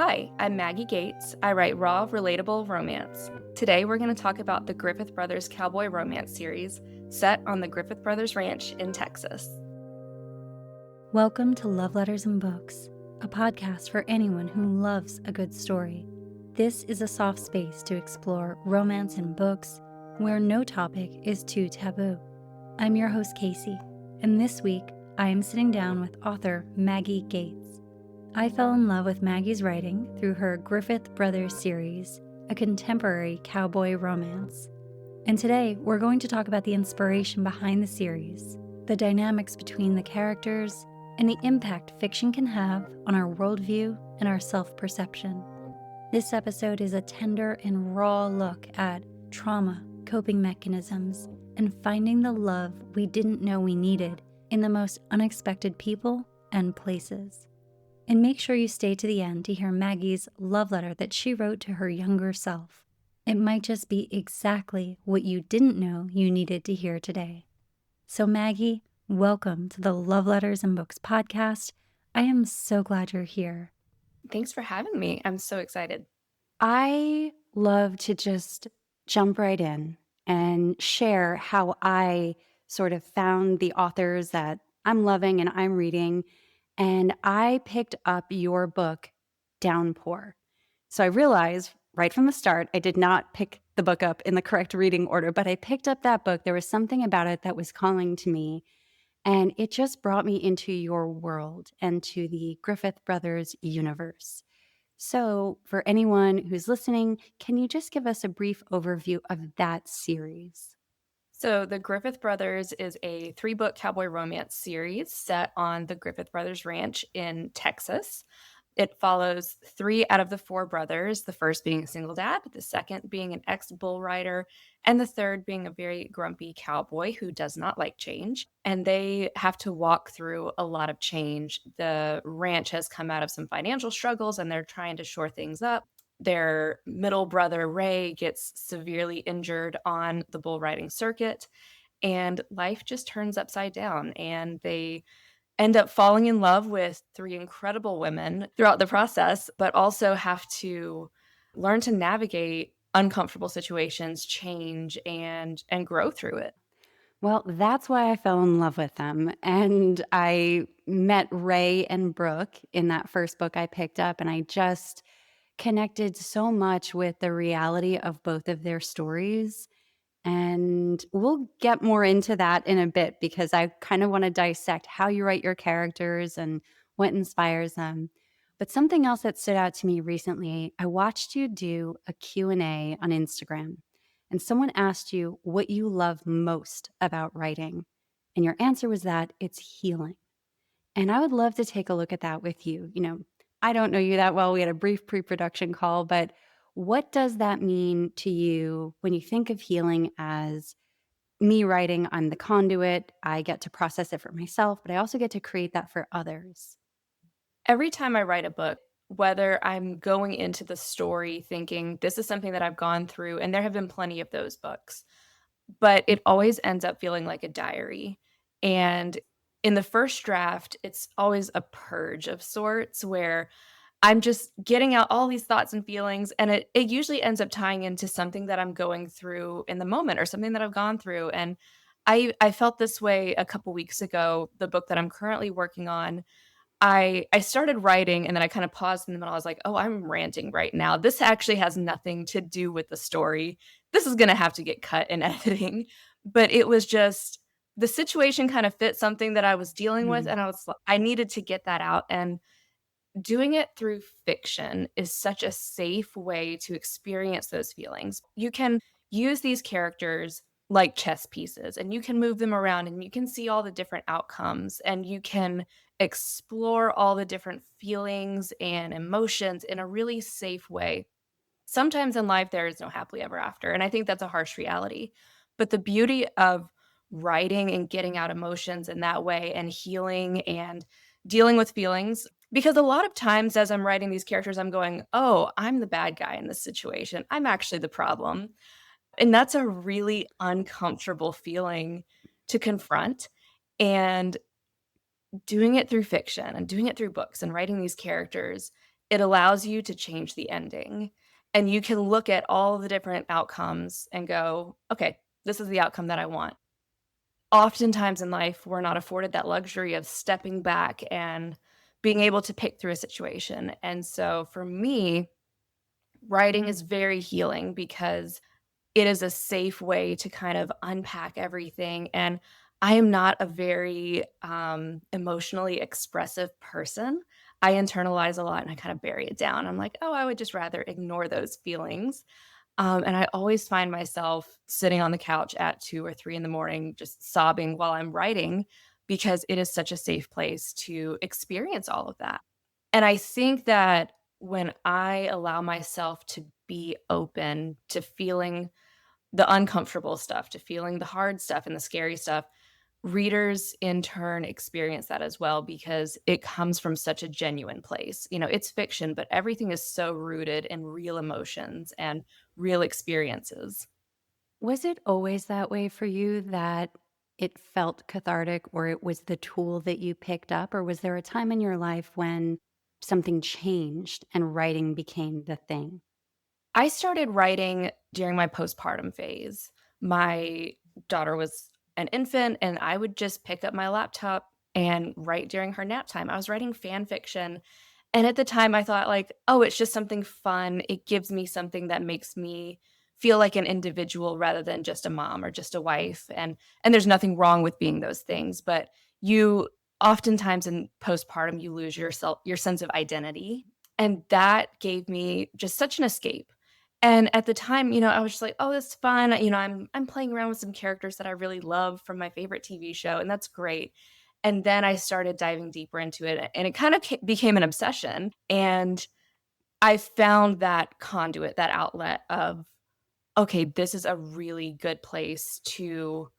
Hi, I'm Maggie Gates. I write raw, relatable romance. Today we're going to talk about the Griffith Brothers Cowboy Romance series set on the Griffith Brothers Ranch in Texas. Welcome to Love Letters and Books, a podcast for anyone who loves a good story. This is a soft space to explore romance in books where no topic is too taboo. I'm your host, Casey, and this week I am sitting down with author Maggie Gates. I fell in love with Maggie's writing through her Griffith Brothers series, a contemporary cowboy romance. And today we're going to talk about the inspiration behind the series, the dynamics between the characters, and the impact fiction can have on our worldview and our self-perception. This episode is a tender and raw look at trauma, coping mechanisms, and finding the love we didn't know we needed in the most unexpected people and places. And make sure you stay to the end to hear Maggie's love letter that she wrote to her younger self. It might just be exactly what you didn't know you needed to hear today. So Maggie, welcome to the Love Letters and Books podcast. I am so glad you're here. Thanks for having me. I'm so excited. I love to just jump right in and share how I sort of found the authors that I'm loving and I'm reading. And I picked up your book, Downpour. So I realized right from the start, I did not pick the book up in the correct reading order, but I picked up that book. There was something about it that was calling to me. And it just brought me into your world and to the Griffith Brothers universe. So, for anyone who's listening, can you just give us a brief overview of that series? So, the Griffith Brothers is a 3-book cowboy romance series set on the Griffith Brothers Ranch in Texas. It follows 3 out of the 4 brothers, the first being a single dad, the second being an ex-bull rider, and the third being a very grumpy cowboy who does not like change. And they have to walk through a lot of change. The ranch has come out of some financial struggles and they're trying to shore things up. Their middle brother, Ray, gets severely injured on the bull riding circuit, and life just turns upside down. And they end up falling in love with 3 incredible women throughout the process, but also have to learn to navigate uncomfortable situations, change, and grow through it. Well, that's why I fell in love with them. And I met Ray and Brooke in that first book I picked up, and I just connected so much with the reality of both of their stories. And we'll get more into that in a bit because I kind of want to dissect how you write your characters and what inspires them. But something else that stood out to me recently, I watched you do a Q&A on Instagram, and someone asked you what you love most about writing. And your answer was that it's healing. And I would love to take a look at that with you. I don't know you that well. We had a brief pre-production call, but what does that mean to you when you think of healing as me writing? I'm the conduit. I get to process it for myself, but I also get to create that for others. Every time I write a book, whether I'm going into the story thinking this is something that I've gone through, and there have been plenty of those books, but it always ends up feeling like a diary. And in the first draft, it's always a purge of sorts where I'm just getting out all these thoughts and feelings, and it usually ends up tying into something that I'm going through in the moment or something that I've gone through. And I felt this way a couple weeks ago. The book that I'm currently working on, I started writing and then I kind of paused in the middle. I was like, "Oh, I'm ranting right now. This actually has nothing to do with the story. This is gonna have to get cut in editing." But it was just the situation kind of fit something that I was dealing with, Mm. and I needed to get that out. And doing it through fiction is such a safe way to experience those feelings. You can use these characters like chess pieces, and you can move them around and you can see all the different outcomes, and you can explore all the different feelings and emotions in a really safe way. Sometimes in life, there is no happily ever after. And I think that's a harsh reality. But the beauty of writing and getting out emotions in that way and healing and dealing with feelings, because a lot of times as I'm writing these characters, I'm going, oh, I'm the bad guy in this situation. I'm actually the problem. And that's a really uncomfortable feeling to confront. And doing it through fiction and doing it through books and writing these characters, it allows you to change the ending, and you can look at all the different outcomes and go, "Okay, this is the outcome that I want." Oftentimes in life, we're not afforded that luxury of stepping back and being able to pick through a situation, and so for me, writing is very healing because it is a safe way to kind of unpack everything, and I am not a very, emotionally expressive person. I internalize a lot and I kind of bury it down. I'm like, "Oh, I would just rather ignore those feelings." And I always find myself sitting on the couch at 2 or 3 in the morning just sobbing while I'm writing because it is such a safe place to experience all of that. And I think that when I allow myself to be open to feeling the uncomfortable stuff, to feeling the hard stuff and the scary stuff, readers in turn experience that as well because it comes from such a genuine place. It's fiction, but everything is so rooted in real emotions and real experiences. Was it always that way for you, that it felt cathartic or it was the tool that you picked up? Or was there a time in your life when something changed and writing became the thing? I started writing during my postpartum phase. My daughter was an infant, and I would just pick up my laptop and write during her nap time. I was writing fan fiction, and at the time, I thought, like, "Oh, it's just something fun. It gives me something that makes me feel like an individual rather than just a mom or just a wife," and there's nothing wrong with being those things, but you oftentimes in postpartum, you lose your sense of identity, and that gave me just such an escape. And at the time, I was just like, "Oh, that's fun." I'm playing around with some characters that I really love from my favorite TV show, and that's great. And then I started diving deeper into it, and it kind of became an obsession. And I found that conduit, that outlet of, okay, this is a really good place to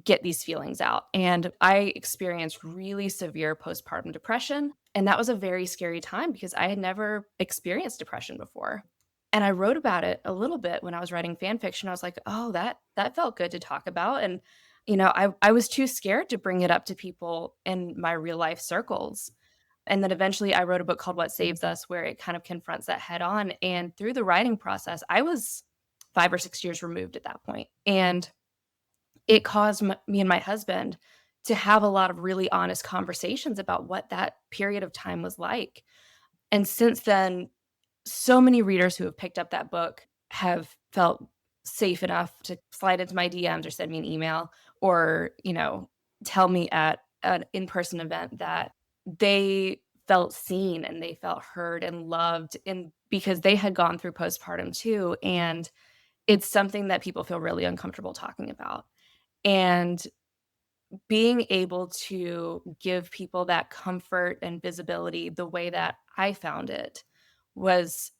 get these feelings out. And I experienced really severe postpartum depression. And that was a very scary time because I had never experienced depression before. And I wrote about it a little bit when I was writing fan fiction. I was like, oh, that felt good to talk about. And, I was too scared to bring it up to people in my real life circles. And then eventually I wrote a book called What Saves Us, where it kind of confronts that head on. And through the writing process, I was 5 or 6 years removed at that point. And it caused me and my husband to have a lot of really honest conversations about what that period of time was like. And since then, so many readers who have picked up that book have felt safe enough to slide into my DMs or send me an email or, tell me at an in-person event that they felt seen and they felt heard and loved and because they had gone through postpartum too. And it's something that people feel really uncomfortable talking about. And being able to give people that comfort and visibility the way that I found it was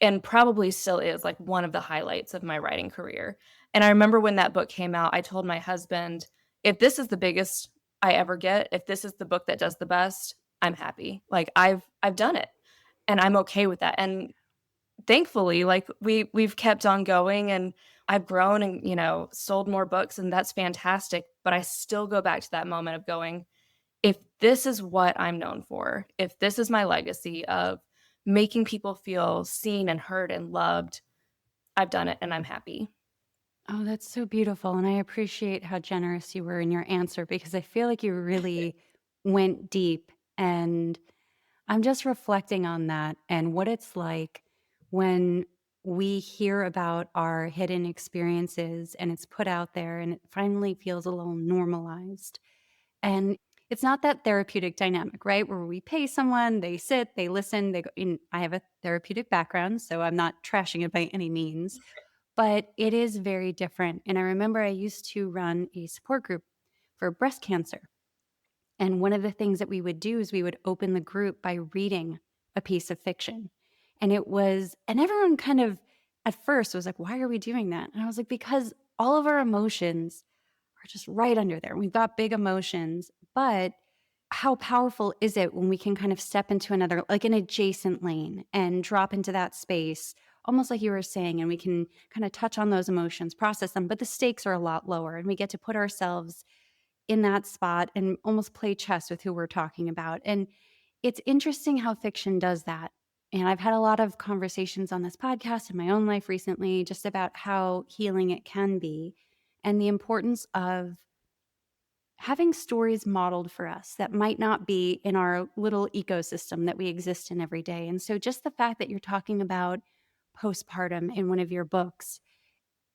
and probably still is, like, one of the highlights of my writing career. And I remember when that book came out, I told my husband, "If this is the biggest I ever get, if this is the book that does the best, I'm happy. Like, I've done it, and I'm okay with that." And thankfully, like, we've kept on going, and I've grown and, sold more books, and that's fantastic, but I still go back to that moment of going, "If this is what I'm known for, if this is my legacy of making people feel seen and heard and loved, I've done it and I'm happy." Oh, that's so beautiful. And I appreciate how generous you were in your answer, because I feel like you really went deep. And I'm just reflecting on that and what it's like when we hear about our hidden experiences and it's put out there and it finally feels a little normalized. And it's not that therapeutic dynamic, right? Where we pay someone, they sit, they listen, they go in. I have a therapeutic background, so I'm not trashing it by any means, but it is very different. And I remember I used to run a support group for breast cancer. And one of the things that we would do is we would open the group by reading a piece of fiction. And everyone kind of at first was like, why are we doing that? And I was like, because all of our emotions are just right under there. We've got big emotions, but how powerful is it when we can kind of step into another, like an adjacent lane and drop into that space, almost like you were saying, and we can kind of touch on those emotions, process them, but the stakes are a lot lower and we get to put ourselves in that spot and almost play chess with who we're talking about. And it's interesting how fiction does that. And I've had a lot of conversations on this podcast in my own life recently just about how healing it can be and the importance of having stories modeled for us that might not be in our little ecosystem that we exist in every day. And so just the fact that you're talking about postpartum in one of your books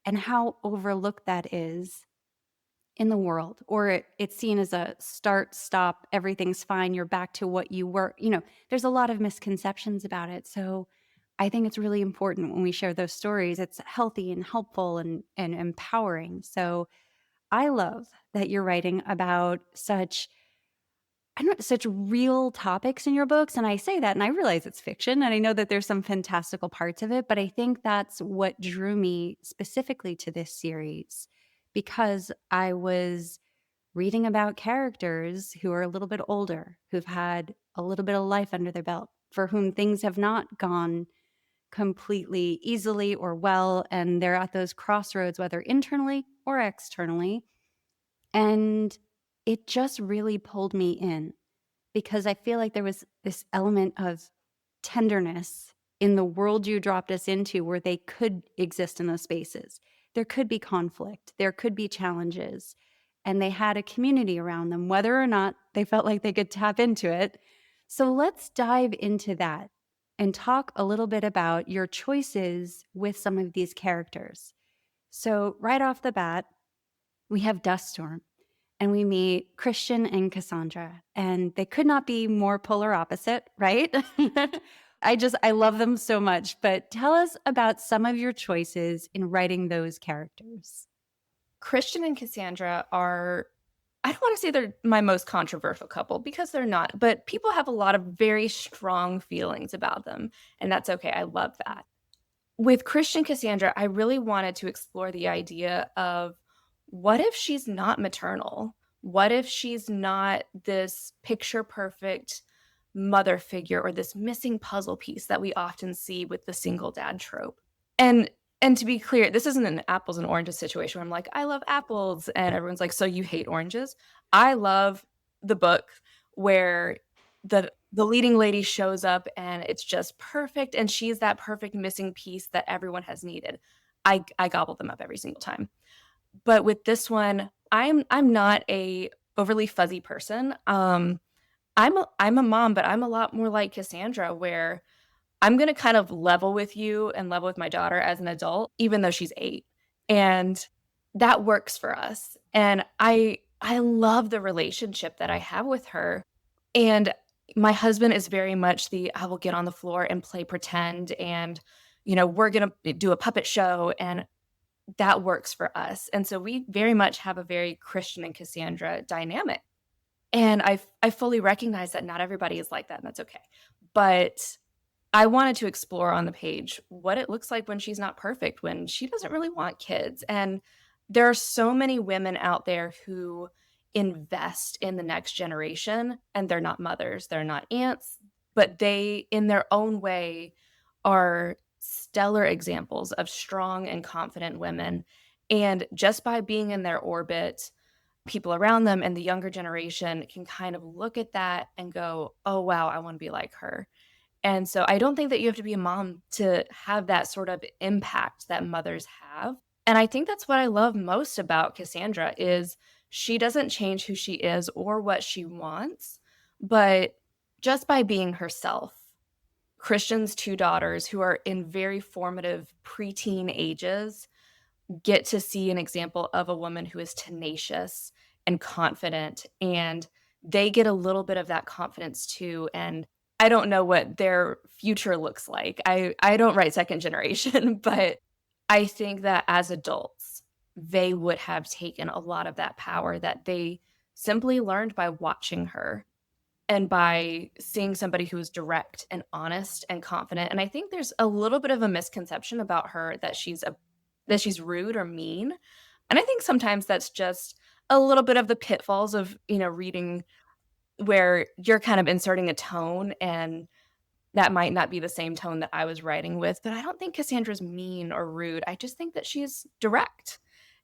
and how overlooked that is in the world, or it's seen as a start, stop, everything's fine, you're back to what you were. There's a lot of misconceptions about it. So I think it's really important when we share those stories. It's healthy and helpful and empowering. So I love that you're writing about such real topics in your books. And I say that and I realize it's fiction and I know that there's some fantastical parts of it, but I think that's what drew me specifically to this series because I was reading about characters who are a little bit older, who've had a little bit of life under their belt, for whom things have not gone completely easily or well. And they're at those crossroads, whether internally or externally. And it just really pulled me in because I feel like there was this element of tenderness in the world you dropped us into where they could exist in those spaces. There could be conflict, there could be challenges, and they had a community around them, whether or not they felt like they could tap into it. So let's dive into that and talk a little bit about your choices with some of these characters. So, right off the bat, we have Duststorm and we meet Christian and Cassandra, and they could not be more polar opposite, right? I love them so much. But tell us about some of your choices in writing those characters. Christian and Cassandra are, I don't want to say they're my most controversial couple because they're not, but people have a lot of very strong feelings about them, and that's okay. I love that. With Christian Cassandra, I really wanted to explore the idea of what if she's not maternal? What if she's not this picture perfect mother figure or this missing puzzle piece that we often see with the single dad trope? And and to be clear, this isn't an apples and oranges situation where I'm like, "I love apples," and everyone's like, "So you hate oranges?" I love the book where the leading lady shows up and it's just perfect, and she's that perfect missing piece that everyone has needed. I gobble them up every single time. But with this one, I'm not a overly fuzzy person. I'm a mom, but I'm a lot more like Cassandra where I'm gonna kind of level with you and level with my daughter as an adult, even though she's 8, and that works for us, and I love the relationship that I have with her, and my husband is very much I will get on the floor and play pretend, and, we're gonna do a puppet show, and that works for us, and so we very much have a very Christian and Cassandra dynamic, and I fully recognize that not everybody is like that, and that's okay, but I wanted to explore on the page what it looks like when she's not perfect, when she doesn't really want kids. And there are so many women out there who invest in the next generation and they're not mothers, they're not aunts, but they, in their own way, are stellar examples of strong and confident women. And just by being in their orbit, people around them and the younger generation can kind of look at that and go, oh, wow, I want to be like her. And so I don't think that you have to be a mom to have that sort of impact that mothers have. And I think that's what I love most about Cassandra is she doesn't change who she is or what she wants, but just by being herself. Christian's 2 daughters who are in very formative preteen ages get to see an example of a woman who is tenacious and confident, and they get a little bit of that confidence too, and I don't know what their future looks like. I don't write second generation, but I think that as adults, they would have taken a lot of that power that they simply learned by watching her and by seeing somebody who is direct and honest and confident, and I think there's a little bit of a misconception about her that she's rude or mean, and I think sometimes that's just a little bit of the pitfalls of, reading where you're kind of inserting a tone, and that might not be the same tone that I was writing with, but I don't think Cassandra's mean or rude. I just think that she's direct,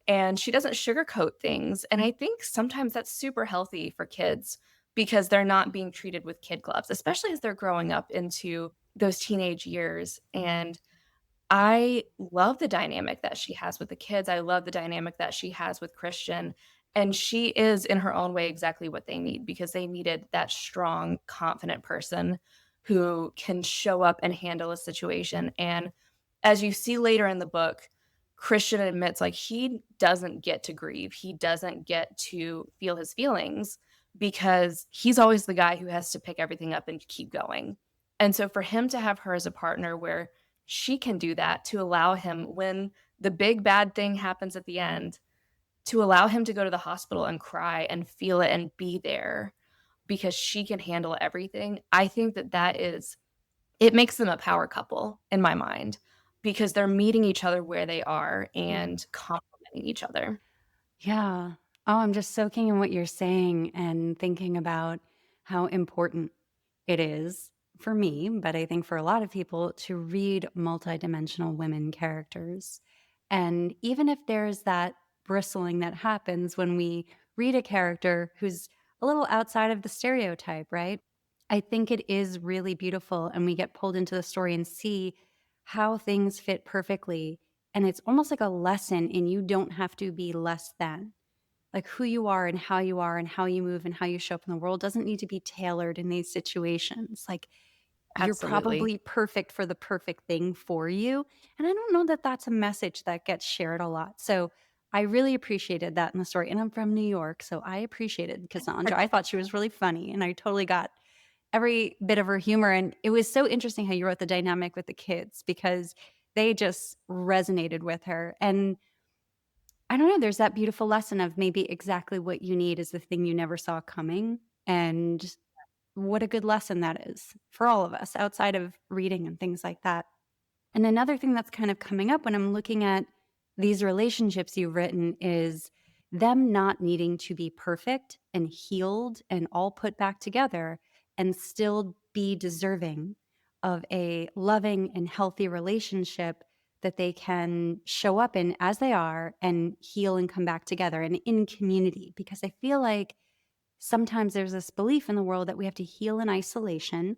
and she doesn't sugarcoat things, and I think sometimes that's super healthy for kids because they're not being treated with kid gloves, especially as they're growing up into those teenage years. And I love the dynamic that she has with the kids. I love the dynamic that she has with Christian. And she is, in her own way, exactly what they need, because they needed that strong, confident person who can show up and handle a situation. And as you see later in the book, Christian admits, like, he doesn't get to grieve. He doesn't get to feel his feelings because he's always the guy who has to pick everything up and keep going. And so for him to have her as a partner where she can do that, to allow him, when the big bad thing happens at the end, to allow him to go to the hospital and cry and feel it and be there because she can handle everything. I think that that is, it makes them a power couple in my mind, because they're meeting each other where they are and complementing each other. Yeah. Oh, I'm just soaking in what you're saying and thinking about how important it is for me, but I think for a lot of people, to read multidimensional women characters. And even if there's that bristling that happens when we read a character who's a little outside of the stereotype, right? I think it is really beautiful, and we get pulled into the story and see how things fit perfectly. And it's almost like a lesson in you don't have to be less than. Like who you are and how you move and how you show up in the world doesn't need to be tailored in these situations. Like you're Absolutely. probably perfect for the perfect thing for you. And I don't know that that's a message that gets shared a lot. So I really appreciated that in the story. And I'm from New York, so I appreciated Cassandra. I thought she was really funny, and I totally got every bit of her humor. And it was so interesting how you wrote the dynamic with the kids, because they just resonated with her. And I don't know, there's that beautiful lesson of maybe exactly what you need is the thing you never saw coming. And what a good lesson that is for all of us outside of reading and things like that. And another thing that's kind of coming up when I'm looking at these relationships you've written is them not needing to be perfect and healed and all put back together and still be deserving of a loving and healthy relationship that they can show up in as they are and heal and come back together and in community. Because I feel like sometimes there's this belief in the world that we have to heal in isolation,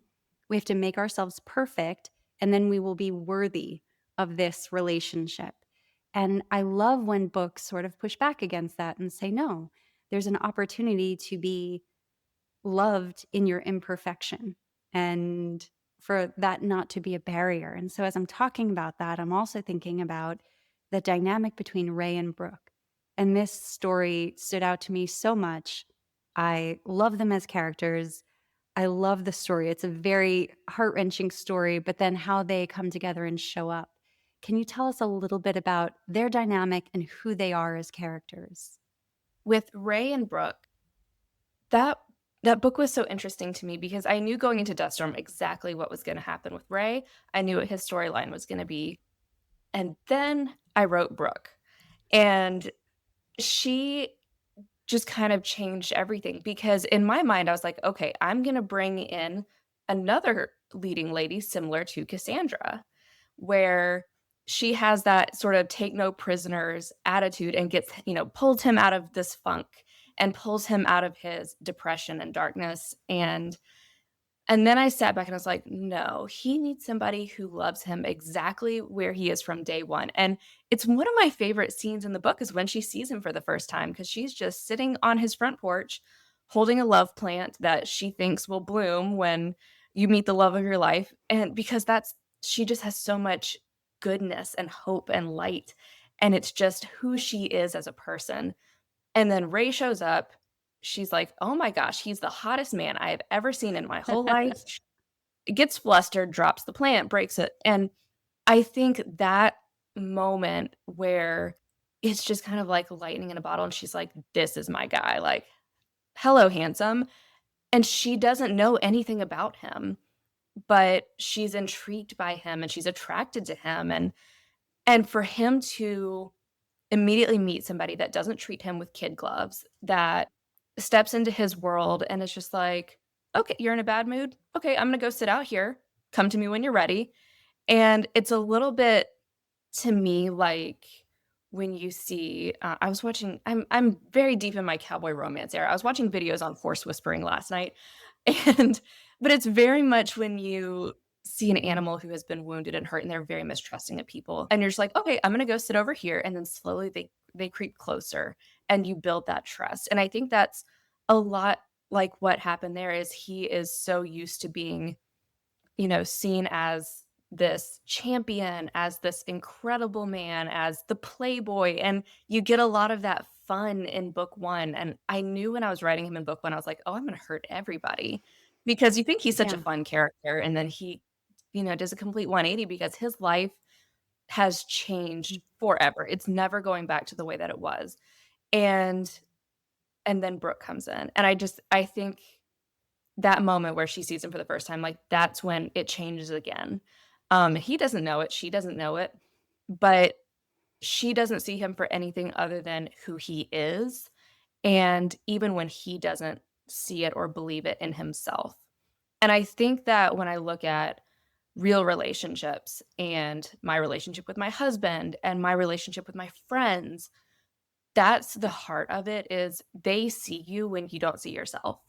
we have to make ourselves perfect, and then we will be worthy of this relationship. And I love when books sort of push back against that and say, no, there's an opportunity to be loved in your imperfection and for that not to be a barrier. And so as I'm talking about that, I'm also thinking about the dynamic between Ray and Brooke. And this story stood out to me so much. I love them as characters. I love the story. It's a very heart-wrenching story, but then how they come together and show up. Can you tell us a little bit about their dynamic and who they are as characters? With Ray and Brooke, that that book was so interesting to me because I knew going into Duststorm exactly what was gonna happen with Ray. I knew what his storyline was gonna be, and then I wrote Brooke, and she just kind of changed everything, because in my mind, I was like, "Okay, I'm gonna bring in another leading lady similar to Cassandra, where she has that sort of take no prisoners attitude and gets, pulls him out of this funk and pulls him out of his depression and darkness." And then I sat back and I was like, "No, he needs somebody who loves him exactly where he is from day one." And it's one of my favorite scenes in the book is when she sees him for the first time, because she's just sitting on his front porch holding a love plant that she thinks will bloom when you meet the love of your life. And because that's, she just has so much goodness and hope and light. And it's just who she is as a person. And then Ray shows up. She's like, "Oh my gosh, he's the hottest man I have ever seen in my whole life." Gets flustered, drops the plant, breaks it. And I think that moment where it's just kind of like lightning in a bottle and she's like, "This is my guy." Like, "Hello, handsome." And she doesn't know anything about him, but she's intrigued by him and she's attracted to him. And for him to immediately meet somebody that doesn't treat him with kid gloves, that steps into his world and is just like, "Okay, you're in a bad mood? Okay, I'm gonna go sit out here. Come to me when you're ready." And it's a little bit, to me, like when you see, I was watching, I'm very deep in my cowboy romance era. I was watching videos on horse whispering last night, and but it's very much when you see an animal who has been wounded and hurt, and they're very mistrusting of people. And you're just like, "Okay, I'm gonna go sit over here." And then slowly they creep closer and you build that trust. And I think that's a lot like what happened there is he is so used to being, seen as this champion, as this incredible man, as the playboy, and you get a lot of that fun in book 1, and I knew when I was writing him in book 1, I was like, "Oh, I'm gonna hurt everybody," because you think he's such a Yeah. fun character, and then he, does a complete 180 because his life has changed forever. It's never going back to the way that it was, and then Brooke comes in, and I think that moment where she sees him for the first time, like, that's when it changes again. He doesn't know it, she doesn't know it, but she doesn't see him for anything other than who he is, and even when he doesn't see it or believe it in himself. And I think that when I look at real relationships and my relationship with my husband and my relationship with my friends, that's the heart of it is they see you when you don't see yourself.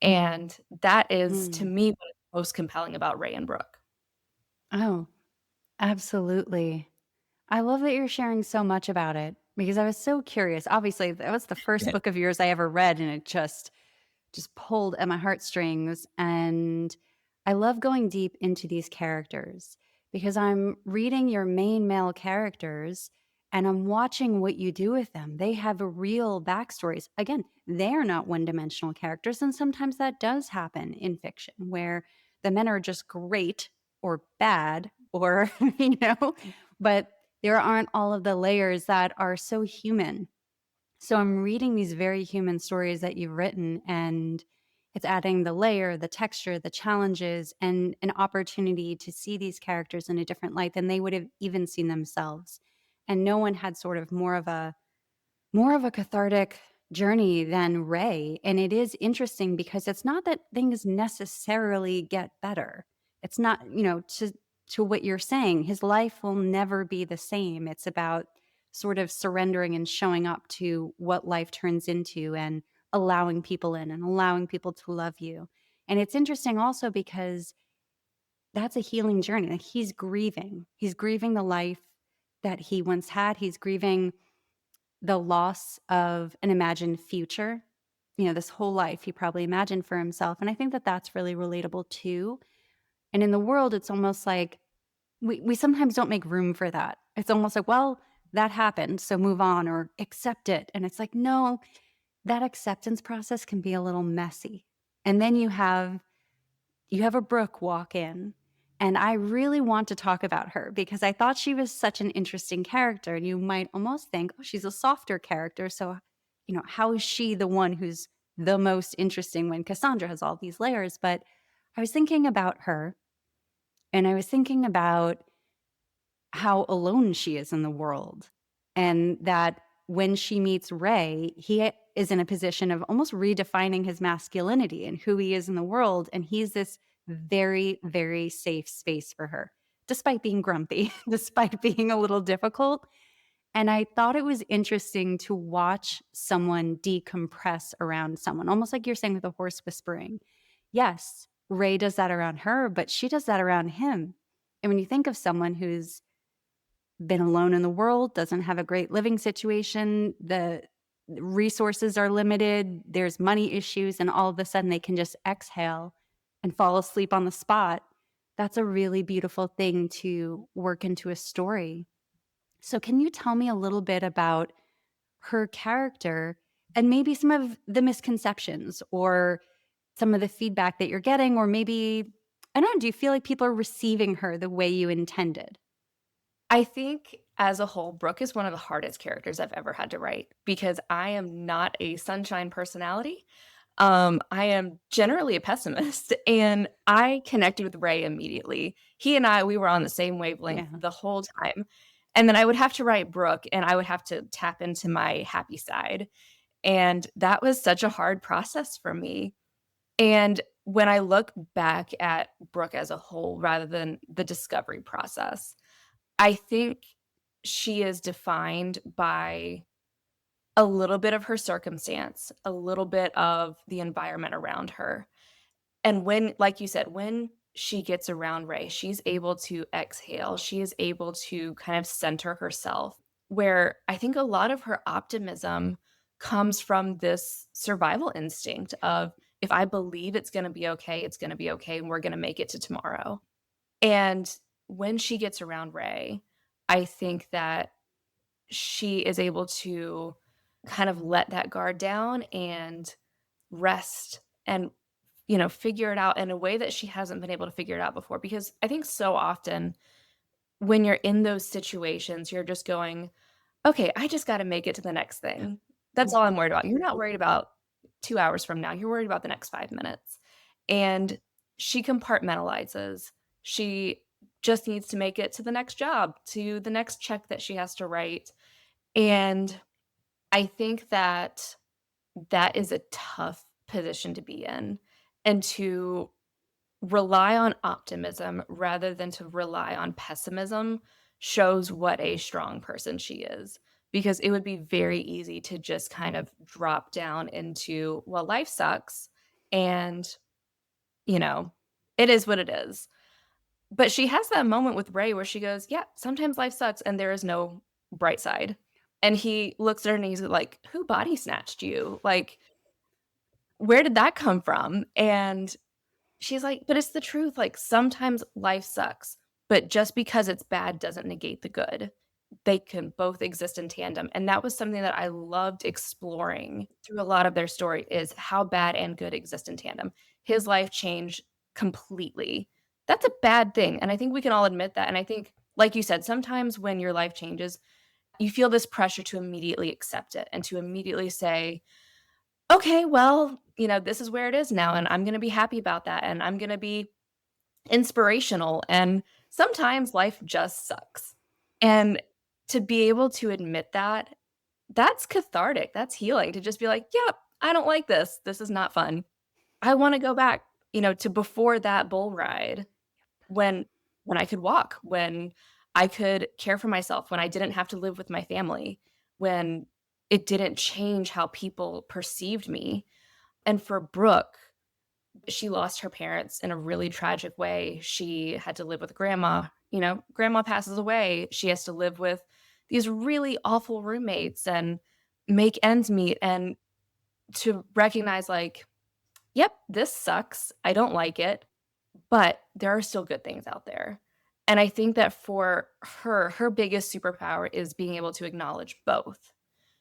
And that is, to Mm. me, what is most compelling about Ray and Brooke. Oh, absolutely. I love that you're sharing so much about it because I was so curious. Obviously, that was the first Yeah. book of yours I ever read, and it just pulled at my heartstrings. And I love going deep into these characters because I'm reading your main male characters and I'm watching what you do with them. They have real backstories. Again, they're not one dimensional characters. And sometimes that does happen in fiction where the men are just great or bad or, but there aren't all of the layers that are so human. So I'm reading these very human stories that you've written, and it's adding the layer, the texture, the challenges, and an opportunity to see these characters in a different light than they would have even seen themselves. And no one had sort of more of a cathartic journey than Ray. And it is interesting because it's not that things necessarily get better. It's not, to what you're saying, his life will never be the same. It's about sort of surrendering and showing up to what life turns into and allowing people in and allowing people to love you. And it's interesting also because that's a healing journey. Like he's grieving. He's grieving the life that he once had. He's grieving the loss of an imagined future, this whole life he probably imagined for himself. And I think that that's really relatable too. And in the world, it's almost like we sometimes don't make room for that. It's almost like, well, that happened, so move on or accept it. And it's like, no, that acceptance process can be a little messy. And then you have a Brooke walk in, and I really want to talk about her because I thought she was such an interesting character. And you might almost think, oh, she's a softer character. So, how is she the one who's the most interesting when Cassandra has all these layers? But I was thinking about her, and I was thinking about how alone she is in the world. And that when she meets Ray, he is in a position of almost redefining his masculinity and who he is in the world. And he's this very, very safe space for her, despite being grumpy, despite being a little difficult. And I thought it was interesting to watch someone decompress around someone, almost like you're saying with the horse whispering. Yes, Ray does that around her, but she does that around him. And when you think of someone who's been alone in the world, doesn't have a great living situation, the resources are limited, there's money issues, and all of a sudden they can just exhale and fall asleep on the spot. That's a really beautiful thing to work into a story. So, can you tell me a little bit about her character and maybe some of the misconceptions or some of the feedback that you're getting? Or maybe, I don't know, do you feel like people are receiving her the way you intended? I think as a whole, Brooke is one of the hardest characters I've ever had to write because I am not a sunshine personality. I am generally a pessimist, and I connected with Ray immediately. We were on the same wavelength Yeah. the whole time. And then I would have to write Brooke, and I would have to tap into my happy side. And that was such a hard process for me. And when I look back at Brooke as a whole, rather than the discovery process, I think she is defined by a little bit of her circumstance, a little bit of the environment around her. And when like you said, when she gets around Ray, she's able to exhale, she is able to kind of center herself, where I think a lot of her optimism comes from this survival instinct of, "If I believe it's gonna be okay, it's gonna be okay, and we're gonna make it to tomorrow." And when she gets around Ray, I think that she is able to kind of let that guard down and rest and, figure it out in a way that she hasn't been able to figure it out before. Because I think so often when you're in those situations, you're just going, "Okay, I just gotta make it to the next thing. That's all I'm worried about." You're not worried about 2 hours from now, you're worried about the next 5 minutes. And she compartmentalizes. She just needs to make it to the next job, to the next check that she has to write. And I think that that is a tough position to be in, and to rely on optimism rather than to rely on pessimism shows what a strong person she is, because it would be very easy to just kind of drop down into, "Well, life sucks," and, you know, it is what it is. But she has that moment with Ray where she goes, "Yeah, sometimes life sucks and there is no bright side." And he looks at her and he's like, "Who body snatched you? Like, where did that come from?" And she's like, "But it's the truth, like, sometimes life sucks, but just because it's bad doesn't negate the good. They can both exist in tandem." And that was something that I loved exploring through a lot of their story, is how bad and good exist in tandem. His life changed completely. That's a bad thing, and I think we can all admit that, and I think, like you said, sometimes when your life changes, you feel this pressure to immediately accept it and to immediately say, "Okay, well, this is where it is now, and I'm gonna be happy about that, and I'm gonna be inspirational," and sometimes life just sucks. And to be able to admit that, that's cathartic, that's healing, to just be like, "Yep, I don't like this. This is not fun. I wanna go back, to before that bull ride when I could walk, when I could care for myself, when I didn't have to live with my family, when it didn't change how people perceived me." And for Brooke, she lost her parents in a really tragic way. She had to live with grandma. Grandma passes away. She has to live with these really awful roommates and make ends meet, and to recognize, like, "Yep, this sucks. I don't like it, but there are still good things out there." And I think that for her, her biggest superpower is being able to acknowledge both,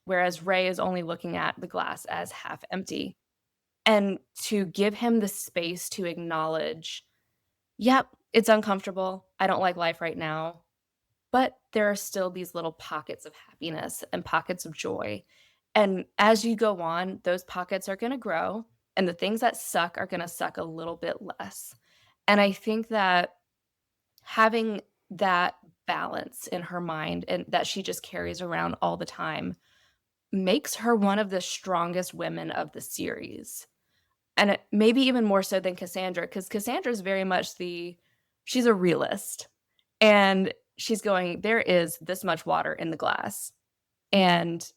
whereas Ray is only looking at the glass as half empty. And to give him the space to acknowledge, "Yep, it's uncomfortable. I don't like life right now, but there are still these little pockets of happiness and pockets of joy." And as you go on, those pockets are gonna grow, and the things that suck are gonna suck a little bit less. And I think that having that balance in her mind, and that she just carries around all the time, makes her one of the strongest women of the series. And maybe even more so than Cassandra, because Cassandra is very much she's a realist, and she's going, "There is this much water in the glass." And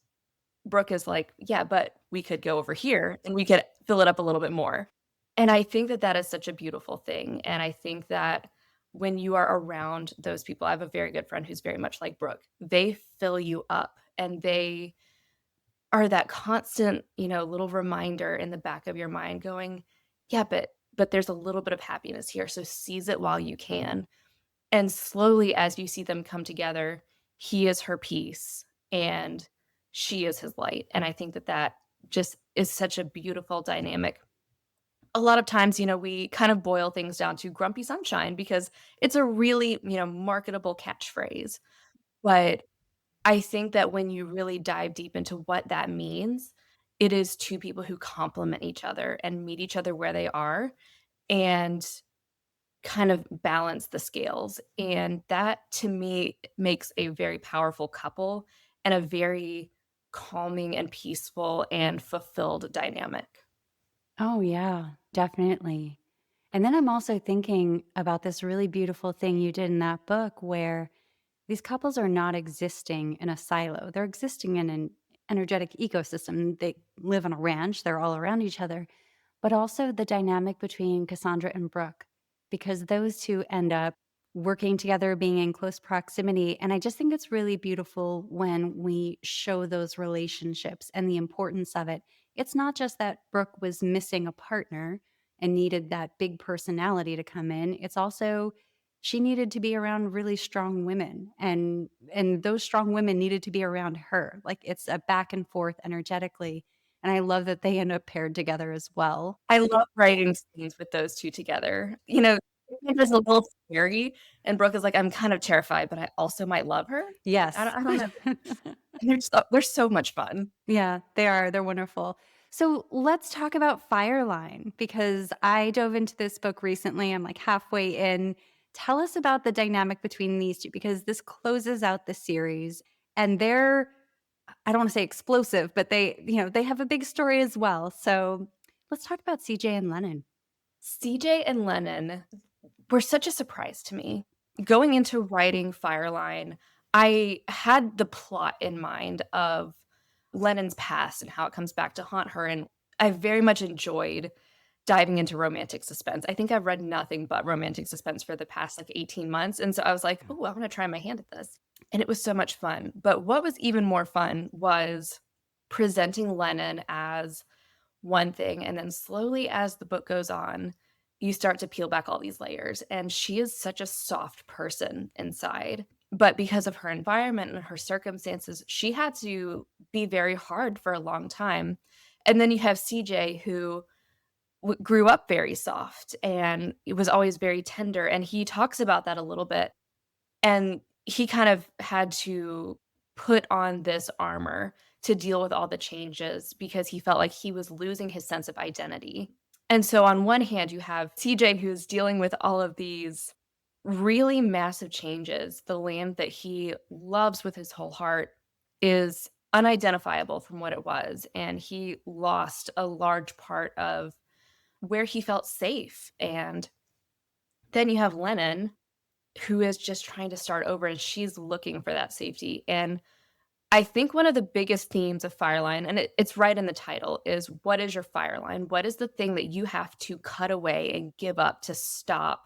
Brooke is like, "Yeah, but we could go over here and we could fill it up a little bit more." And I think that that is such a beautiful thing, and I think that when you are around those people, I have a very good friend who's very much like Brooke. They fill you up, and they are that constant, little reminder in the back of your mind going, "Yeah, but there's a little bit of happiness here, so seize it while you can." And slowly as you see them come together, he is her peace and she is his light. And I think that that just is such a beautiful dynamic. A lot of times, we kind of boil things down to grumpy sunshine because it's a really, marketable catchphrase. But I think that when you really dive deep into what that means, it is two people who complement each other and meet each other where they are and kind of balance the scales. And that to me makes a very powerful couple and a very calming and peaceful and fulfilled dynamic. Oh, yeah, definitely. And then I'm also thinking about this really beautiful thing you did in that book where these couples are not existing in a silo. They're existing in an energetic ecosystem. They live on a ranch, they're all around each other, but also the dynamic between Cassandra and Brooke. because those two end up working together, being in close proximity. And I just think it's really beautiful when we show those relationships and the importance of it. It's not just that Brooke was missing a partner and needed that big personality to come in. It's also she needed to be around really strong women, and those strong women needed to be around her. Like it's a back and forth energetically. And I love that they end up paired together as well. I love writing scenes with those 2 together. It's a little scary, and Brooke is like, "I'm kind of terrified, but I also might love her." Yes. I don't know. And they're so much fun. Yeah, they are. They're wonderful. So let's talk about Fireline because I dove into this book recently. I'm like halfway in. Tell us about the dynamic between these two because this closes out the series and they're, I don't want to say explosive, but they have a big story as well. So let's talk about CJ and Lenon. CJ and Lenon were such a surprise to me. Going into writing Fireline, I had the plot in mind of Lennon's past and how it comes back to haunt her, and I very much enjoyed diving into romantic suspense. I think I've read nothing but romantic suspense for the past, 18 months, and so I was like, "Ooh, I wanna try my hand at this," and it was so much fun, but what was even more fun was presenting Lennon as one thing, and then slowly as the book goes on, you start to peel back all these layers, and she is such a soft person inside, but because of her environment and her circumstances, she had to be very hard for a long time, and then you have CJ who grew up very soft and it was always very tender, and he talks about that a little bit, and he kind of had to put on this armor to deal with all the changes because he felt like he was losing his sense of identity. And so on one hand, you have CJ who's dealing with all of these really massive changes. The land that he loves with his whole heart is unidentifiable from what it was, and he lost a large part of where he felt safe. And then you have Lennon who is just trying to start over and she's looking for that safety. And I think one of the biggest themes of Fireline, and it's right in the title, is what is your fireline? What is the thing that you have to cut away and give up to stop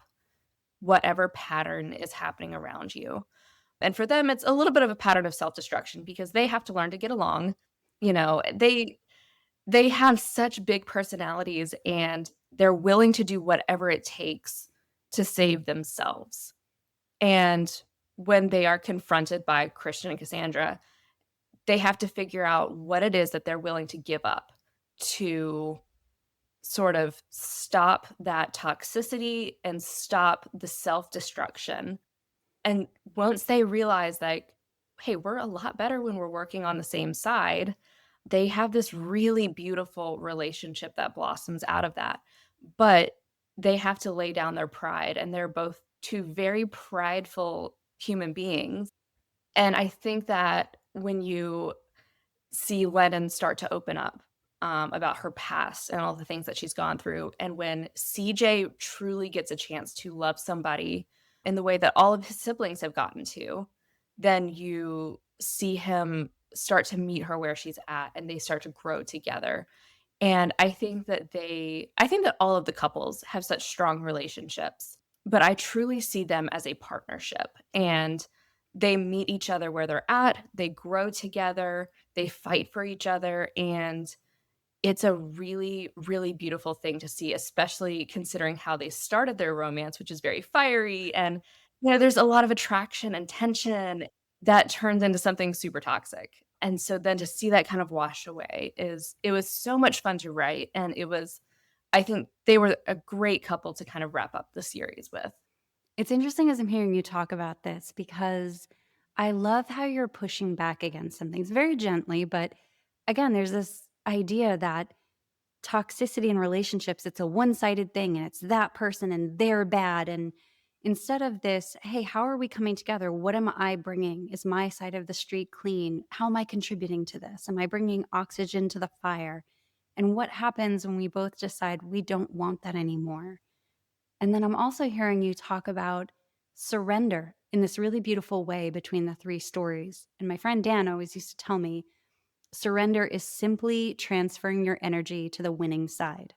whatever pattern is happening around you? And for them, it's a little bit of a pattern of self-destruction because they have to learn to get along. They have such big personalities and they're willing to do whatever it takes to save themselves. And when they are confronted by Christian and Cassandra, they have to figure out what it is that they're willing to give up to sort of stop that toxicity and stop the self-destruction. And once they realize like, hey, we're a lot better when we're working on the same side, they have this really beautiful relationship that blossoms out of that. But they have to lay down their pride, and they're both 2 very prideful human beings. And I think that when you see Lennon start to open up, about her past and all the things that she's gone through, and when CJ truly gets a chance to love somebody in the way that all of his siblings have gotten to, then you see him start to meet her where she's at, and they start to grow together. And I think that all of the couples have such strong relationships, but I truly see them as a partnership, and they meet each other where they're at, they grow together, they fight for each other, and it's a really, really beautiful thing to see, especially considering how they started their romance, which is very fiery, and, there's a lot of attraction and tension that turns into something super toxic, and so then to see that kind of wash away is it was so much fun to write, and I think they were a great couple to kind of wrap up the series with. It's interesting as I'm hearing you talk about this because I love how you're pushing back against some things very gently. But again, there's this idea that toxicity in relationships, it's a one sided thing and it's that person and they're bad. And instead of this, hey, how are we coming together? What am I bringing? Is my side of the street clean? How am I contributing to this? Am I bringing oxygen to the fire? And what happens when we both decide we don't want that anymore? And then I'm also hearing you talk about surrender in this really beautiful way between the 3 stories. And my friend Dan always used to tell me surrender is simply transferring your energy to the winning side.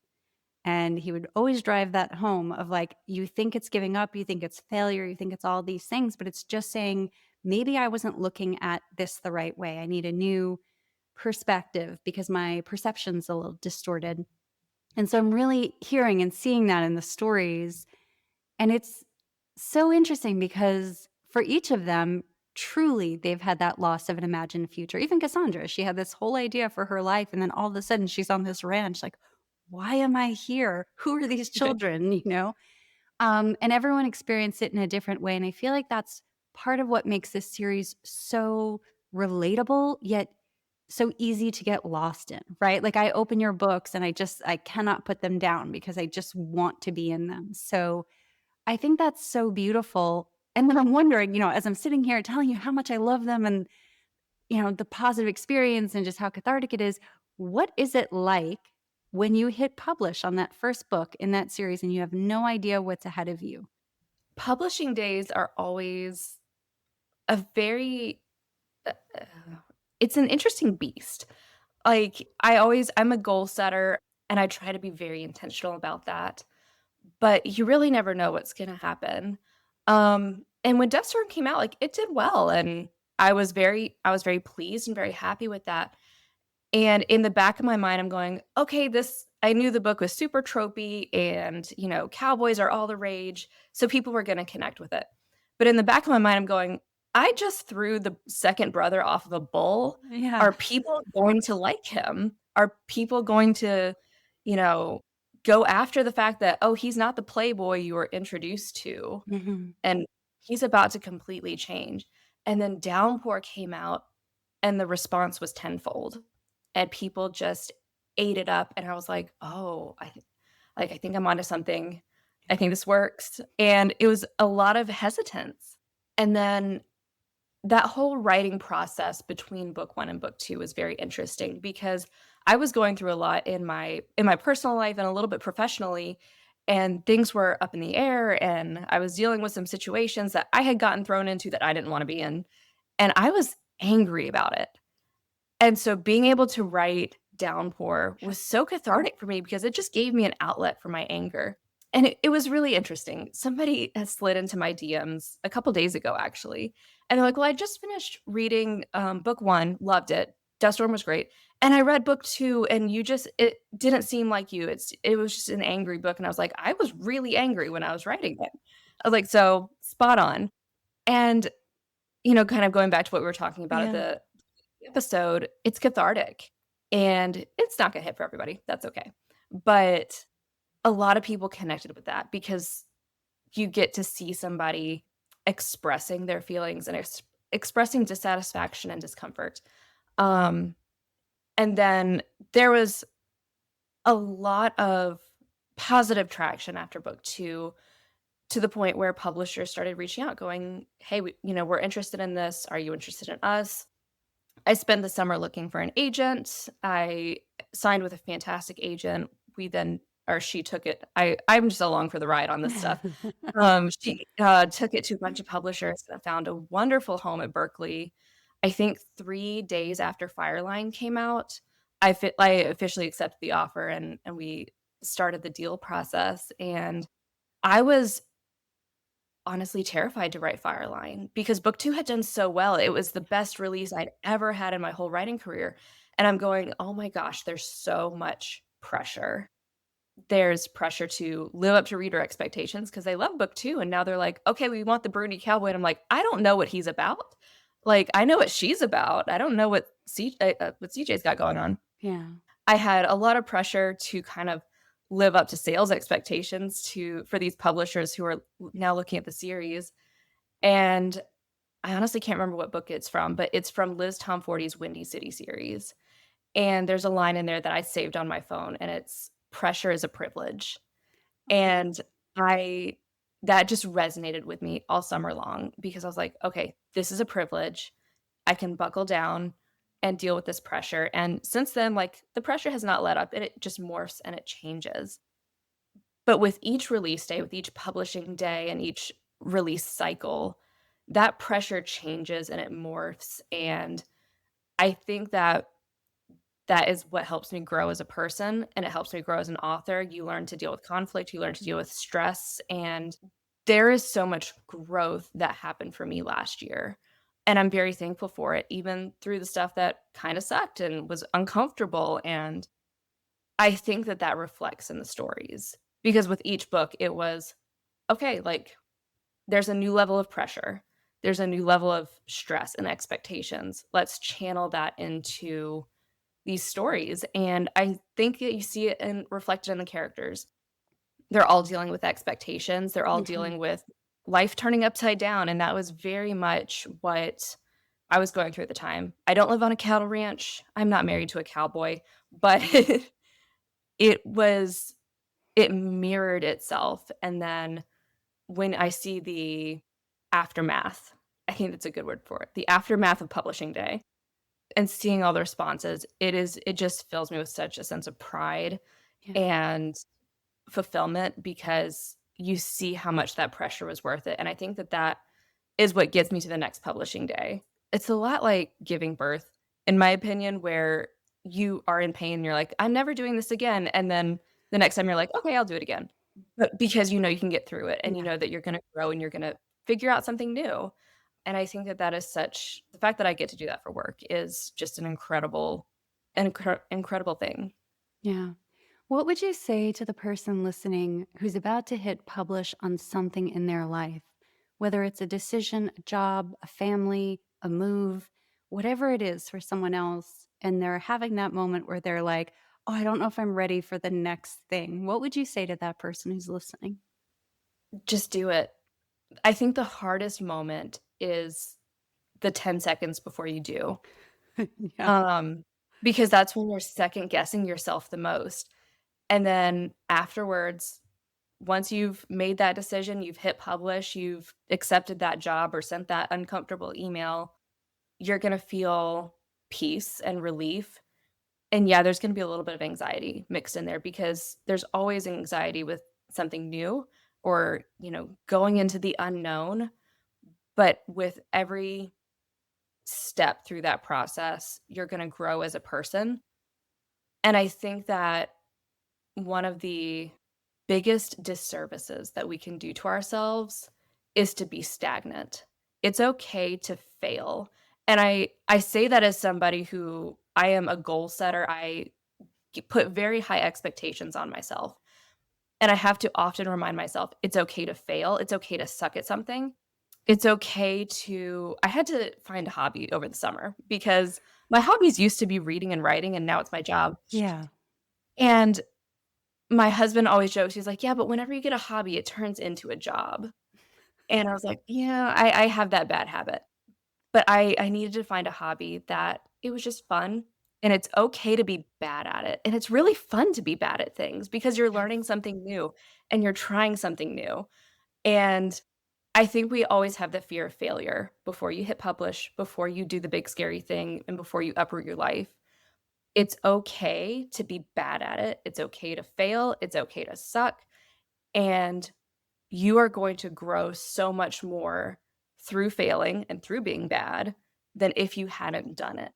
And he would always drive that home of like, you think it's giving up, you think it's failure, you think it's all these things, but it's just saying, maybe I wasn't looking at this the right way. I need a new perspective because my perception's a little distorted. And so I'm really hearing and seeing that in the stories. And it's so interesting because for each of them, truly, they've had that loss of an imagined future. Even Cassandra, she had this whole idea for her life. And then all of a sudden, she's on this ranch. Like, why am I here? Who are these children? And everyone experienced it in a different way. And I feel like that's part of what makes this series so relatable, yet so easy to get lost in, right? Like I open your books and I cannot put them down because I just want to be in them. So I think that's so beautiful. And then I'm wondering, as I'm sitting here telling you how much I love them and, the positive experience and just how cathartic it is, what is it like when you hit publish on that first book in that series and you have no idea what's ahead of you? Publishing days are always a very uh, uh, it's an interesting beast. Like, I'm a goal setter, and I try to be very intentional about that, but you really never know what's gonna happen. And when Death Storm came out, like, it did well, and I was very pleased and very happy with that. And in the back of my mind, I'm going, "Okay, this." I knew the book was super tropey and, cowboys are all the rage, so people were gonna connect with it. But in the back of my mind, I'm going, "I just threw the second brother off of a bull. Yeah. Are people going to like him? Are people going to, you know, go after the fact that, 'Oh, he's not the playboy you were introduced to, Mhm. and he's about to completely change.'" And then Downpour came out, and the response was tenfold, and people just ate it up, and I was like, "Oh, I think I'm onto something. I think this works." And it was a lot of hesitance. And then that whole writing process between book 1 and book 2 was very interesting because I was going through a lot in my personal life and a little bit professionally, and things were up in the air, and I was dealing with some situations that I had gotten thrown into that I didn't wanna be in, and I was angry about it. And so being able to write Downpour was so cathartic for me because it just gave me an outlet for my anger. And it was really interesting. Somebody has slid into my DMs a couple days ago, actually. And they're like, "Well, I just finished reading book 1, loved it. Dust Storm was great. And I read book 2, and it didn't seem like you. It was just an angry book." And I was like, "I was really angry when I was writing it." I was like, so spot on. And, kind of going back to what we were talking about at Yeah. the episode, it's cathartic, and it's not gonna hit for everybody, that's okay. But a lot of people connected with that because you get to see somebody expressing their feelings and expressing dissatisfaction and discomfort. Um, and then there was a lot of positive traction after book 2 to the point where publishers started reaching out going, "Hey, we're interested in this. Are you interested in us?" I spent the summer looking for an agent. I signed with a fantastic agent. We then or she took it. I'm just along for the ride on this stuff. She took it to a bunch of publishers and found a wonderful home at Berkeley. I think 3 days after Fireline came out, I officially accepted the offer, and we started the deal process, and I was honestly terrified to write Fireline because book 2 had done so well. It was the best release I'd ever had in my whole writing career, and I'm going, "Oh my gosh, there's so much pressure." There's pressure to live up to reader expectations because they love book 2, and now they're like, "Okay, we want the broody cowboy," and I'm like, "I don't know what he's about." Like, I know what she's about. I don't know what CJ's got going on. Yeah. I had a lot of pressure to kind of live up to sales expectations for these publishers who are now looking at the series, and I honestly can't remember what book it's from, but it's from Liz Tomforty's Windy City series, and there's a line in there that I saved on my phone, and it's, "Pressure is a privilege," and I that just resonated with me all summer long because I was like, "Okay, this is a privilege. I can buckle down and deal with this pressure," and since then, like, the pressure has not let up, and it just morphs and it changes. But with each release day, with each publishing day and each release cycle, that pressure changes and it morphs, and I think that that is what helps me grow as a person, and it helps me grow as an author. You learn to deal with conflict, you learn to deal with stress, and there is so much growth that happened for me last year, and I'm very thankful for it, even through the stuff that kinda sucked and was uncomfortable, and I think that that reflects in the stories, because with each book, it was, okay, like, there's a new level of pressure. There's a new level of stress and expectations. Let's channel that into these stories, and I think that you see it reflected in the characters. They're all dealing with expectations, they're all Mhm. dealing with life turning upside down, and that was very much what I was going through at the time. I don't live on a cattle ranch, I'm not married to a cowboy, but it was it mirrored itself, and then when I see the aftermath, I think that's a good word for it, the aftermath of publishing day and seeing all the responses, it just fills me with such a sense of pride Yeah. and fulfillment because you see how much that pressure was worth it, and I think that that is what gets me to the next publishing day. It's a lot like giving birth, in my opinion, where you are in pain, you're like, "I'm never doing this again," and then the next time you're like, "Okay, I'll do it again." But because you know you can get through it and you Yeah. know that you're gonna grow and you're gonna figure out something new, and I think that that is such the fact that I get to do that for work is just an incredible thing. Yeah. What would you say to the person listening who's about to hit publish on something in their life? Whether it's a decision, a job, a family, a move, whatever it is for someone else, and they're having that moment where they're like, oh, I don't know if I'm ready for the next thing. What would you say to that person who's listening? Just do it. I think the hardest moment is the 10 seconds before you do. Yeah. Um, because that's when you're second guessing yourself the most, and then afterwards, once you've made that decision, you've hit publish, you've accepted that job or sent that uncomfortable email, you're gonna feel peace and relief, and yeah, there's gonna be a little bit of anxiety mixed in there because there's always anxiety with something new or, going into the unknown, but with every step through that process, you're gonna grow as a person, and I think that one of the biggest disservices that we can do to ourselves is to be stagnant. It's okay to fail. And I say that as somebody who I am a goal setter. I put very high expectations on myself. And I have to often remind myself it's okay to fail. It's okay to suck at something. It's okay to I had to find a hobby over the summer because my hobbies used to be reading and writing and now it's my job. Yeah. And my husband always jokes, he's like, "Yeah, but whenever you get a hobby, it turns into a job." And I was like, "Yeah, I have that bad habit." But I needed to find a hobby that it was just fun, and it's okay to be bad at it, and it's really fun to be bad at things because you're learning Yes. something new, and you're trying something new, and I think we always have the fear of failure before you hit publish, before you do the big scary thing, and before you uproot your life. It's okay to be bad at it, it's okay to fail, it's okay to suck, and you are going to grow so much more through failing and through being bad than if you hadn't done it.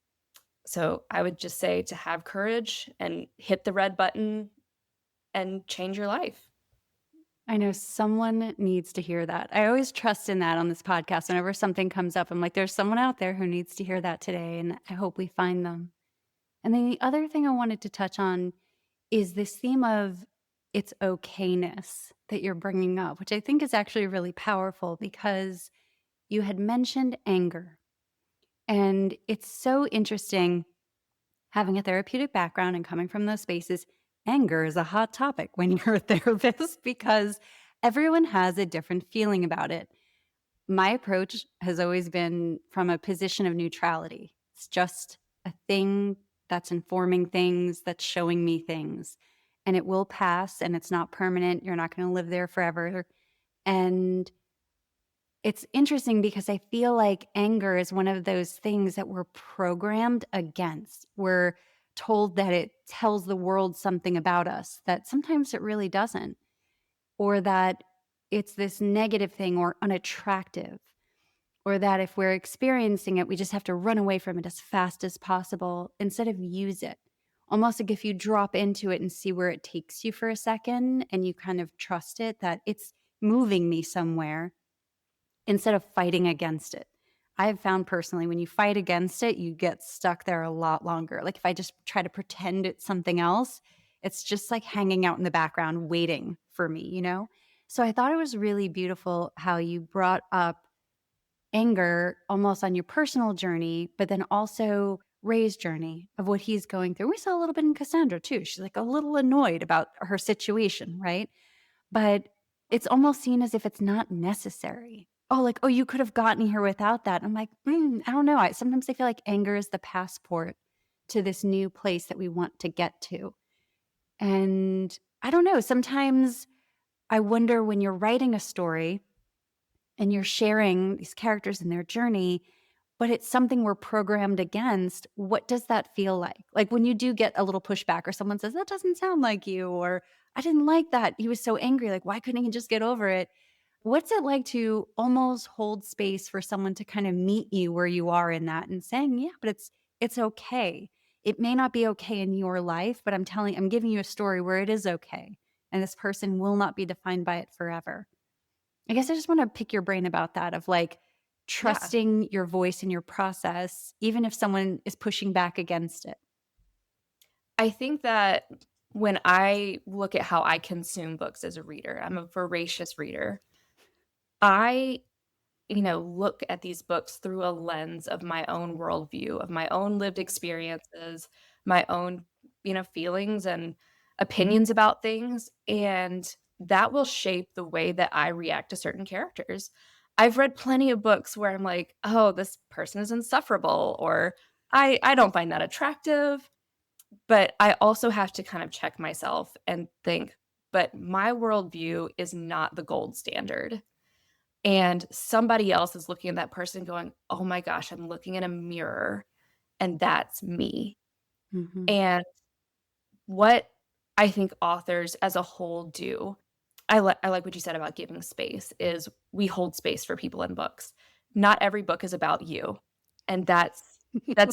So, I would just say to have courage and hit the red button and change your life. I know someone needs to hear that. I always trust in that on this podcast. Whenever something comes up, I'm like, there's someone out there who needs to hear that today. And I hope we find them. And then the other thing I wanted to touch on is this theme of it's okayness that you're bringing up, which I think is actually really powerful because you had mentioned anger. And it's so interesting having a therapeutic background and coming from those spaces. Anger is a hot topic when you're a therapist because everyone has a different feeling about it. My approach has always been from a position of neutrality. It's just a thing that's informing things, that's showing me things. And it will pass and it's not permanent. You're not going to live there forever. And it's interesting because I feel like anger is one of those things that we're programmed against. We're told that it tells the world something about us that sometimes it really doesn't, or that it's this negative thing or unattractive, or that if we're experiencing it, we just have to run away from it as fast as possible instead of use it. almost like if you drop into it and see where it takes you for a second and you kind of trust it, that it's moving me somewhere instead of fighting against it. I have found personally when you fight against it, you get stuck there a lot longer. Like if I just try to pretend it's something else, it's just like hanging out in the background waiting for me, you know? So I thought it was really beautiful how you brought up anger almost on your personal journey, but then also Ray's journey of what he's going through. We saw a little bit in Cassandra too. She's like a little annoyed about her situation, right? But it's almost seen as if it's not necessary. Oh, like, oh, you could have gotten here without that. I'm like, I don't know. Sometimes I feel like anger is the passport to this new place that we want to get to. And I don't know. Sometimes I wonder when you're writing a story and you're sharing these characters and their journey, but it's something we're programmed against, what does that feel like? Like when you do get a little pushback or someone says, that doesn't sound like you, or I didn't like that. He was so angry. Like, why couldn't he just get over it? What's it like to almost hold space for someone to kind of meet you where you are in that and saying, yeah, but it's okay. It may not be okay in your life, but I'm giving you a story where it is okay. And this person will not be defined by it forever. I guess I just want to pick your brain about that of like Yeah. trusting your voice and your process, even if someone is pushing back against it. I think that when I look at how I consume books as a reader, I'm a voracious reader. I, look at these books through a lens of my own worldview, of my own lived experiences, my own, feelings and opinions about things. And that will shape the way that I react to certain characters. I've read plenty of books where I'm like, oh, this person is insufferable, or I don't find that attractive. But I also have to kind of check myself and think, but my worldview is not the gold standard. And somebody else is looking at that person going, "Oh my gosh, I'm looking in a mirror, and that's me." Mhm. And what I think authors as a whole do, I like what you said about giving space, is we hold space for people in books. Not every book is about you, and that's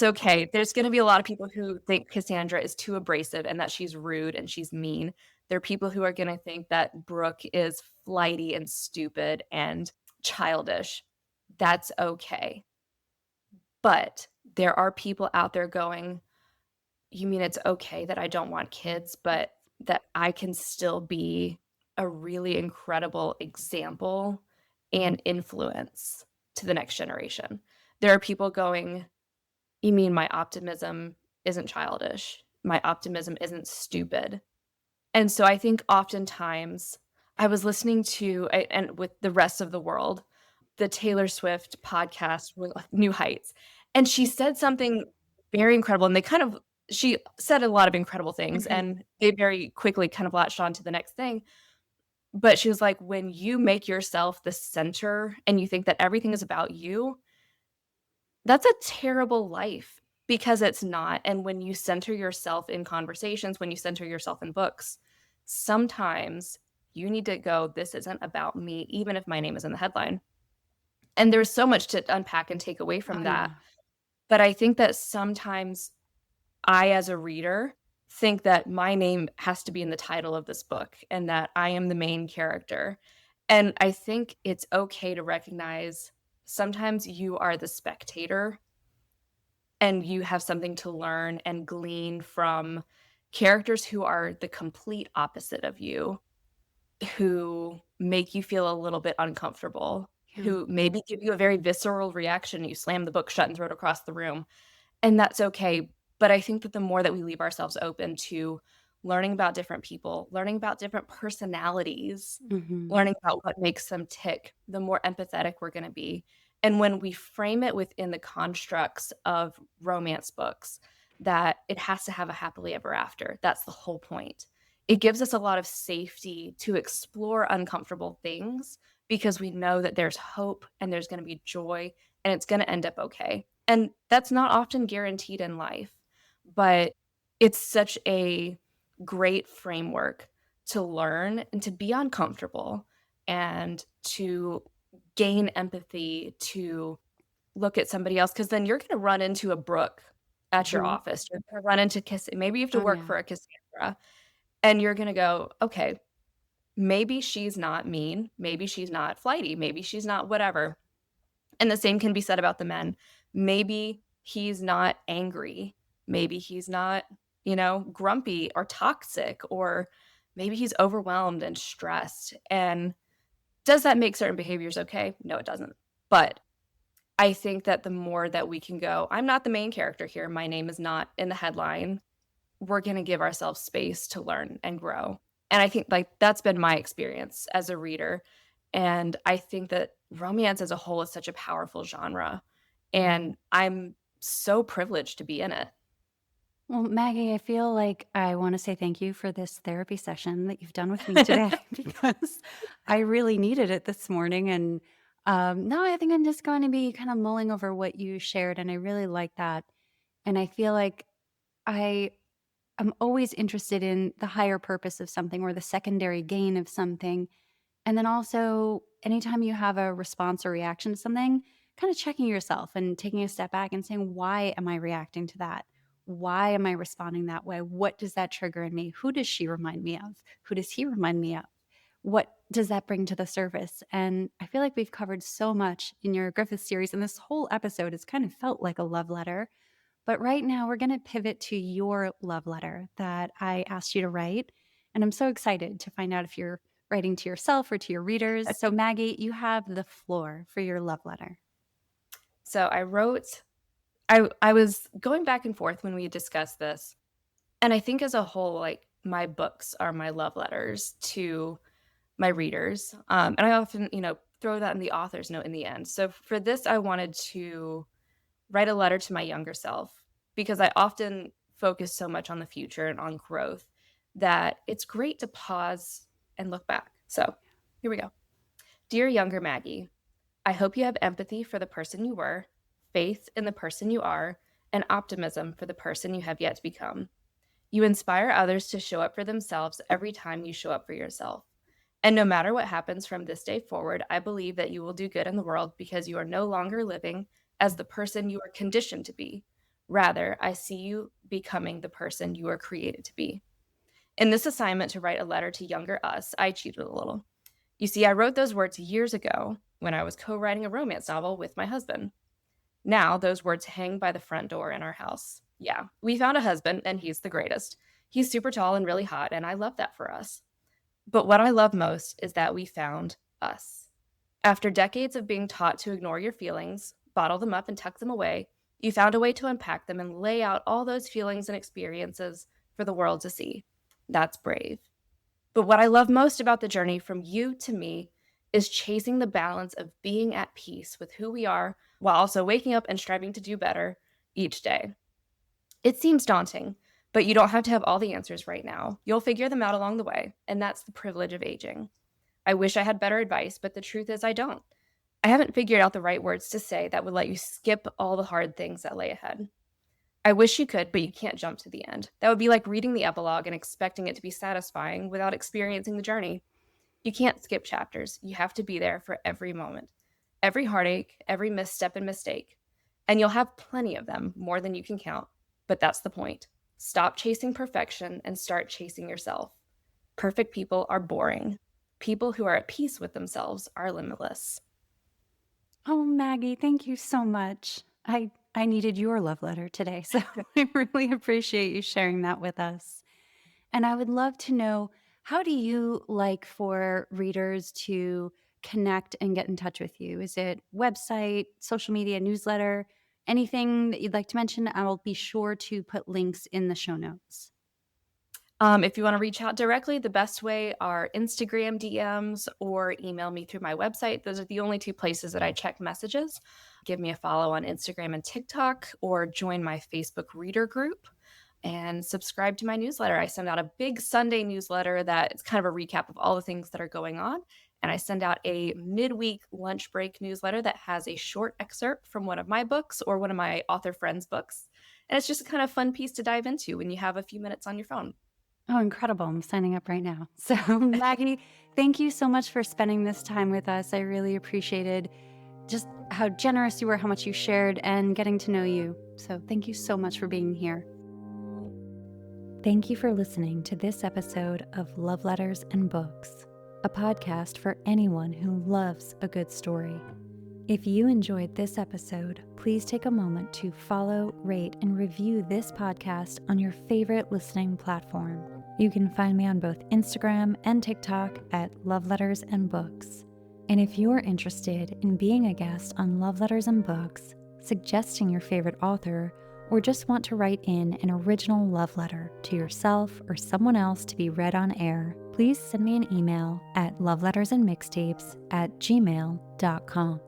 okay. There's gonna be a lot of people who think Cassandra is too abrasive and that she's rude and she's mean. There are people who are gonna think that Brooke is flighty and stupid and childish. That's okay. But there are people out there going, "You mean it's okay that I don't want kids, but that I can still be a really incredible example and influence to the next generation?" There are people going, "You mean my optimism isn't childish? My optimism isn't stupid?" And so I think oftentimes I was listening to and with the rest of the world, the Taylor Swift podcast, New Heights, and she said something very incredible, and she said a lot of incredible things, Mhm. and they very quickly kind of latched on to the next thing, but she was like, "When you make yourself the center and you think that everything is about you, that's a terrible life because it's not, and when you center yourself in conversations, when you center yourself in books, sometimes you need to go, 'This isn't about me,' even if my name is in the headline." And there's so much to unpack and take away from Oh, that, yeah. but I think that sometimes I, as a reader, think that my name has to be in the title of this book and that I am the main character, and I think it's okay to recognize sometimes you are the spectator and you have something to learn and glean from characters who are the complete opposite of you, who make you feel a little bit uncomfortable, Yeah. who maybe give you a very visceral reaction. You slam the book shut and throw it across the room, and that's okay. But I think that the more that we leave ourselves open to learning about different people, learning about different personalities, Mhm. learning about what makes them tick, the more empathetic we're gonna be. And when we frame it within the constructs of romance books, that it has to have a happily ever after, that's the whole point. It gives us a lot of safety to explore uncomfortable things because we know that there's hope and there's gonna be joy and it's gonna end up okay. And that's not often guaranteed in life, but it's such a great framework to learn and to be uncomfortable and to gain empathy, to look at somebody else, because then you're gonna run into a Brooke at your Mhm. office. You're gonna run into maybe you have to Oh, work yeah. for a Cassandra, and you're gonna go, "Okay, maybe she's not mean, maybe she's not flighty, maybe she's not whatever." And the same can be said about the men. Maybe he's not angry, maybe he's not, grumpy or toxic, or maybe he's overwhelmed and stressed, and does that make certain behaviors okay? No, it doesn't. But I think that the more that we can go, "I'm not the main character here, my name is not in the headline," we're gonna give ourselves space to learn and grow. And I think, like, that's been my experience as a reader, and I think that romance as a whole is such a powerful genre, Mhm. and I'm so privileged to be in it. Well, Maggie, I feel like I want to say thank you for this therapy session that you've done with me today because I really needed it this morning. And now I think I'm just going to be kind of mulling over what you shared. And I really like that. And I feel like I am always interested in the higher purpose of something or the secondary gain of something. And then also, anytime you have a response or reaction to something, kind of checking yourself and taking a step back and saying, why am I reacting to that? Why am I responding that way? What does that trigger in me? Who does she remind me of? Who does he remind me of? What does that bring to the surface? And I feel like we've covered so much in your Griffith series, and this whole episode has kind of felt like a love letter. But right now, we're going to pivot to your love letter that I asked you to write. And I'm so excited to find out if you're writing to yourself or to your readers. So, Maggie, you have the floor for your love letter. So I was going back and forth when we discussed this, and I think as a whole, like, my books are my love letters to my readers, and I often, throw that in the author's note in the end. So for this, I wanted to write a letter to my younger self because I often focus so much on the future and on growth that it's great to pause and look back. So here we go. Dear younger Maggie, I hope you have empathy for the person you were, faith in the person you are, and optimism for the person you have yet to become. You inspire others to show up for themselves every time you show up for yourself. And no matter what happens from this day forward, I believe that you will do good in the world because you are no longer living as the person you are conditioned to be. Rather, I see you becoming the person you are created to be. In this assignment to write a letter to younger us, I cheated a little. You see, I wrote those words years ago when I was co writing a romance novel with my husband. Now, those words hang by the front door in our house. Yeah, we found a husband, and he's the greatest. He's super tall and really hot, and I love that for us. But what I love most is that we found us. After decades of being taught to ignore your feelings, bottle them up, and tuck them away, you found a way to unpack them and lay out all those feelings and experiences for the world to see. That's brave. But what I love most about the journey from you to me is chasing the balance of being at peace with who we are while also waking up and striving to do better each day. It seems daunting, but you don't have to have all the answers right now. You'll figure them out along the way, and that's the privilege of aging. I wish I had better advice, but the truth is I don't. I haven't figured out the right words to say that would let you skip all the hard things that lay ahead. I wish you could, but you can't jump to the end. That would be like reading the epilogue and expecting it to be satisfying without experiencing the journey. You can't skip chapters. You have to be there for every moment, every heartache, every misstep and mistake. And you'll have plenty of them, more than you can count. But that's the point. Stop chasing perfection and start chasing yourself. Perfect people are boring. People who are at peace with themselves are limitless. Oh, Maggie, thank you so much. I needed your love letter today. So I really appreciate you sharing that with us. And I would love to know, how do you like for readers to connect and get in touch with you? Is it website, social media, newsletter, anything that you'd like to mention? I will be sure to put links in the show notes. If you want to reach out directly, the best way are Instagram DMs or email me through my website. Those are the only two places that I check messages. Give me a follow on Instagram and TikTok, or join my Facebook reader group and subscribe to my newsletter. I send out a big Sunday newsletter that is kind of a recap of all the things that are going on. And I send out a midweek lunch break newsletter that has a short excerpt from one of my books or one of my author friends' books. And it's just a kind of fun piece to dive into when you have a few minutes on your phone. Oh, incredible. I'm signing up right now. So, Maggie, thank you so much for spending this time with us. I really appreciated just how generous you were, how much you shared, and getting to know you. So thank you so much for being here. Thank you for listening to this episode of Love Letters and Books, a podcast for anyone who loves a good story. If you enjoyed this episode, please take a moment to follow, rate, and review this podcast on your favorite listening platform. You can find me on both Instagram and TikTok at Love Letters and Books. And if you're interested in being a guest on Love Letters and Books, suggesting your favorite author, or just want to write in an original love letter to yourself or someone else to be read on air, please send me an email at lovelettersandmixtapes@gmail.com.